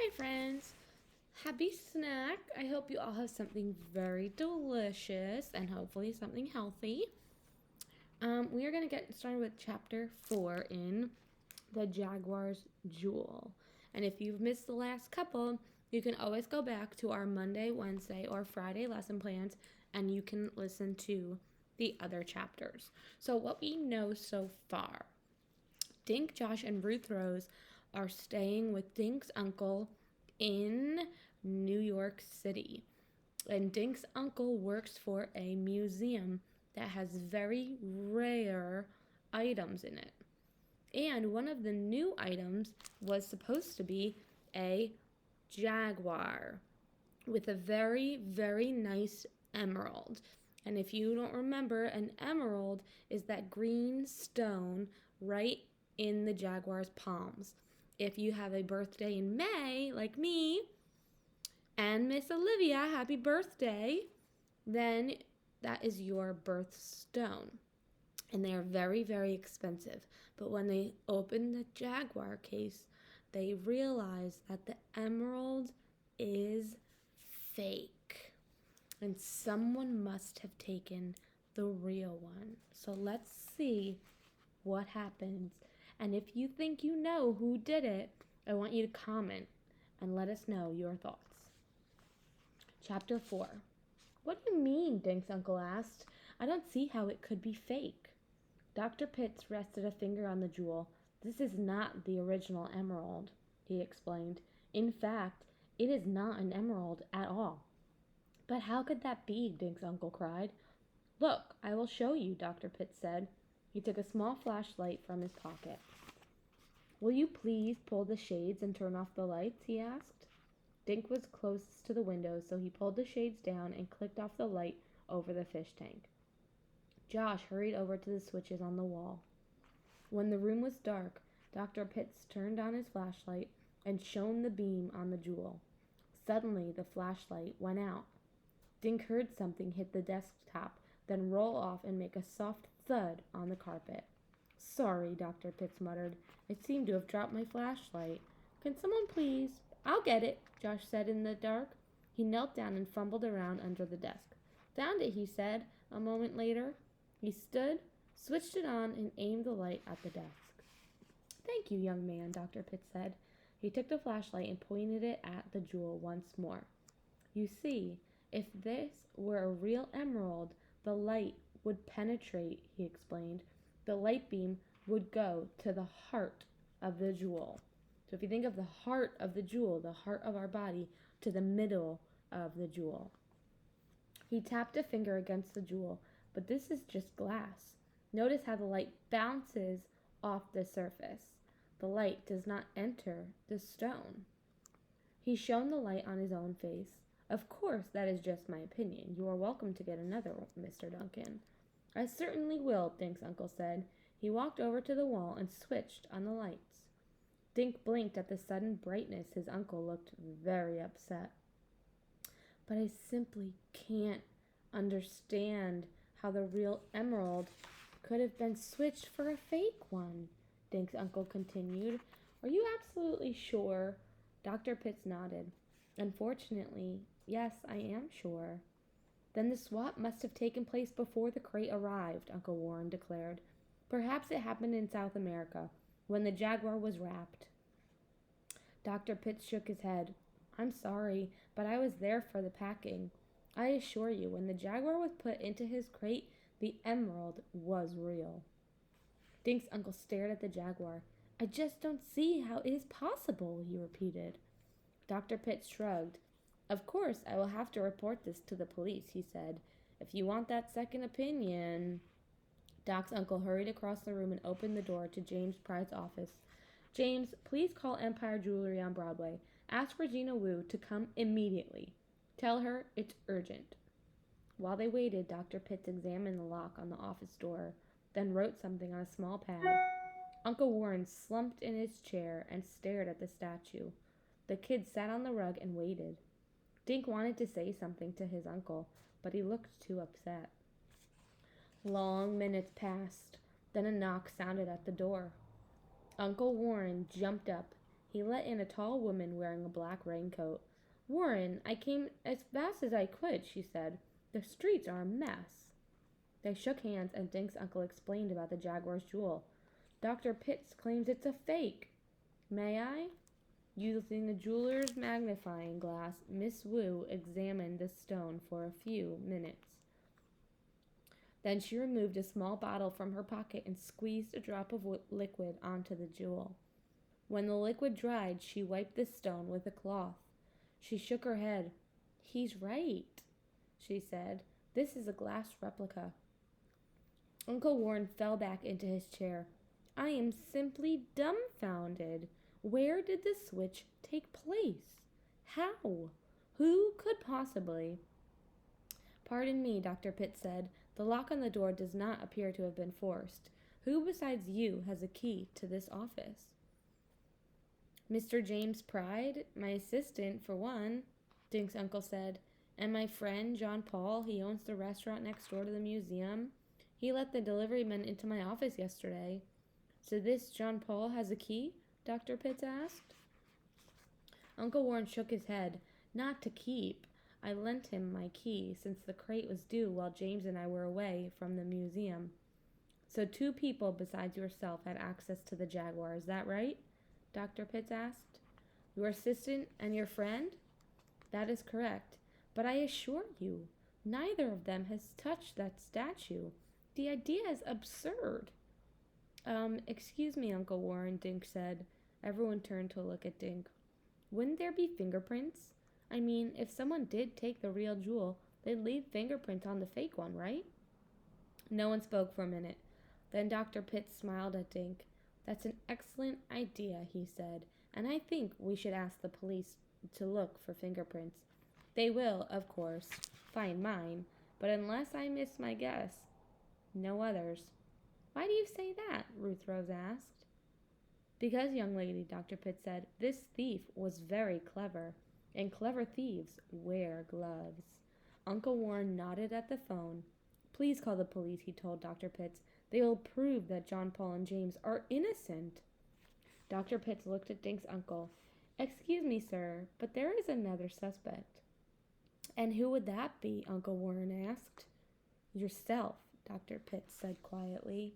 Hi, friends. Happy snack. I hope you all have something very delicious and hopefully something healthy. We are going to get started with chapter 4 in the Jaguar's Jewel. And if you've missed the last couple, you can always go back to our Monday, Wednesday, or Friday lesson plans and you can listen to the other chapters. So, what we know so far, Dink, Josh, and Ruth Rose are staying with Dink's uncle in New York City. And Dink's uncle works for a museum that has very rare items in it. And one of the new items was supposed to be a jaguar with a very, very nice emerald. And if you don't remember, an emerald is that green stone right in the jaguar's palms. If you have a birthday in May, like me, and Miss Olivia, happy birthday, then that is your birthstone. And they are very, very expensive. But when they open the jaguar case, they realize that the emerald is fake. And someone must have taken the real one. So let's see what happens. And if you think you know who did it, I want you to comment and let us know your thoughts. Chapter 4. What do you mean? Dink's uncle asked. I don't see how it could be fake. Dr. Pitts rested a finger on the jewel. This is not the original emerald, he explained. In fact, it is not an emerald at all. But how could that be? Dink's uncle cried. Look, I will show you, Dr. Pitts said. He took a small flashlight from his pocket. Will you please pull the shades and turn off the lights? He asked. Dink was closest to the window, so he pulled the shades down and clicked off the light over the fish tank. Josh hurried over to the switches on the wall. When the room was dark, Dr. Pitts turned on his flashlight and shone the beam on the jewel. Suddenly, the flashlight went out. Dink heard something hit the desktop, then roll off and make a soft thud on the carpet. Sorry, Dr. Pitts muttered. I seem to have dropped my flashlight. Can someone please? I'll get it, Josh said in the dark. He knelt down and fumbled around under the desk. Found it, he said, a moment later. He stood, switched it on, and aimed the light at the desk. Thank you, young man, Dr. Pitts said. He took the flashlight and pointed it at the jewel once more. You see, if this were a real emerald, the light would penetrate, he explained. The light beam would go to the heart of the jewel. So if you think of the heart of the jewel, the heart of our body, to the middle of the jewel. He tapped a finger against the jewel, but this is just glass. Notice how the light bounces off the surface. The light does not enter the stone. He shone the light on his own face. Of course, that is just my opinion. You are welcome to get another, Mr. Duncan. I certainly will, Dink's uncle said. He walked over to the wall and switched on the lights. Dink blinked at the sudden brightness. His uncle looked very upset. But I simply can't understand how the real emerald could have been switched for a fake one, Dink's uncle continued. Are you absolutely sure? Dr. Pitts nodded. Unfortunately, yes, I am sure. Then the swap must have taken place before the crate arrived, Uncle Warren declared. Perhaps it happened in South America, when the jaguar was wrapped. Dr. Pitts shook his head. I'm sorry, but I was there for the packing. I assure you, when the jaguar was put into his crate, the emerald was real. Dink's uncle stared at the jaguar. I just don't see how it is possible, he repeated. Dr. Pitts shrugged. Of course, I will have to report this to the police, he said. If you want that second opinion... Doc's uncle hurried across the room and opened the door to James Pride's office. James, please call Empire Jewelry on Broadway. Ask Regina Wu to come immediately. Tell her it's urgent. While they waited, Dr. Pitts examined the lock on the office door, then wrote something on a small pad. Uncle Warren slumped in his chair and stared at the statue. The kid sat on the rug and waited. Dink wanted to say something to his uncle, but he looked too upset. Long minutes passed. Then a knock sounded at the door. Uncle Warren jumped up. He let in a tall woman wearing a black raincoat. "Warren, I came as fast as I could," she said. "The streets are a mess." They shook hands, and Dink's uncle explained about the jaguar's jewel. "Dr. Pitts claims it's a fake." "May I?" Using the jeweler's magnifying glass, Miss Wu examined the stone for a few minutes. Then she removed a small bottle from her pocket and squeezed a drop of liquid onto the jewel. When the liquid dried, she wiped the stone with a cloth. She shook her head. "He's right," she said. "This is a glass replica." Uncle Warren fell back into his chair. "I am simply dumbfounded. Where did the switch take place? How? Who could possibly?" "Pardon me," Dr. Pitt said. "The lock on the door does not appear to have been forced. Who besides you has a key to this office?" "Mr. James Pride, my assistant, for one," Dink's uncle said. "And my friend, John Paul. He owns the restaurant next door to the museum. He let the deliveryman into my office yesterday." "So this John Paul has a key?" Dr. Pitts asked. Uncle Warren shook his head. "Not to keep. I lent him my key since the crate was due while James and I were away from the museum." "So 2 people besides yourself had access to the jaguar, is that right?" Dr. Pitts asked. "Your assistant and your friend?" "That is correct. But I assure you, neither of them has touched that statue. The idea is absurd." Excuse me, Uncle Warren," Dink said. Everyone turned to look at Dink. "Wouldn't there be fingerprints? I mean, if someone did take the real jewel, they'd leave fingerprints on the fake one, right?" No one spoke for a minute. Then Dr. Pitts smiled at Dink. "That's an excellent idea," he said, "and I think we should ask the police to look for fingerprints. They will, of course, find mine, but unless I miss my guess, no others." "Why do you say that?" Ruth Rose asked. "Because, young lady," Dr. Pitts said, "this thief was very clever, and clever thieves wear gloves." Uncle Warren nodded at the phone. "Please call the police," he told Dr. Pitts. "They will prove that John Paul and James are innocent." Dr. Pitts looked at Dink's uncle. "Excuse me, sir, but there is another suspect." "And who would that be?" Uncle Warren asked. "Yourself," Dr. Pitts said quietly.